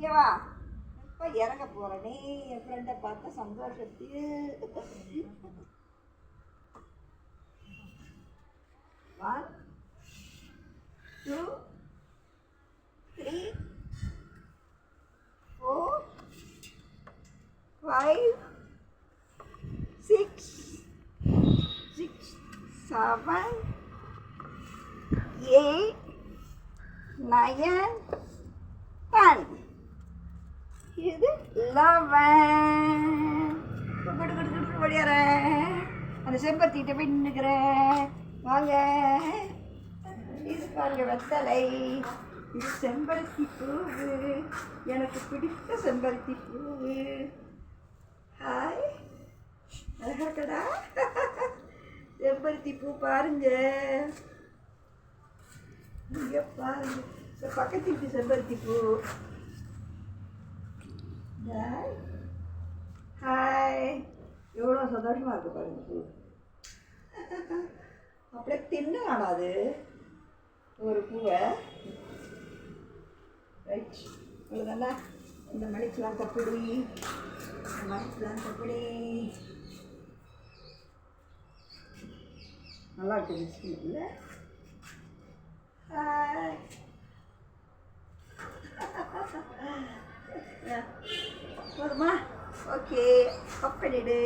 இங்கே வா. இப்போ இறங்க போகிறேனே என் ஃப்ரெண்டை பார்த்தா சந்தோஷத்தில். 1 2 3 4 5 6 7 8 9 10. இது 11. ஓடியாரேன். அந்த செம்பருத்திகிட்ட போய் நின்றுக்கிறேன். வாங்க. இது பாருங்க வெத்தலை. இது செம்பருத்தி பூவு. எனக்கு பிடித்த செம்பருத்தி பூவு. ஹாய், அழகா இருக்கடா. செம்பருத்தி பூ பாருங்க. இங்கே பாருங்க, பக்கத்து வீட்டு செம்பருத்தி பூ. ஹாய், எவ்வளோ சந்தோஷமாக இருக்கு பாருங்க பூ. அப்படியே தின்னு காணாது ஒரு பூவை. ரைட், இவ்வளோதானே. இந்த மணிக்கெலாம் தப்பிடி, இந்த மணிக்கெலாம் தப்பிடி. நல்லா இருக்கு பிஸ்கட் இல்லை? ஹாய். போதுமா? Okay, off பண்ணிவிடு.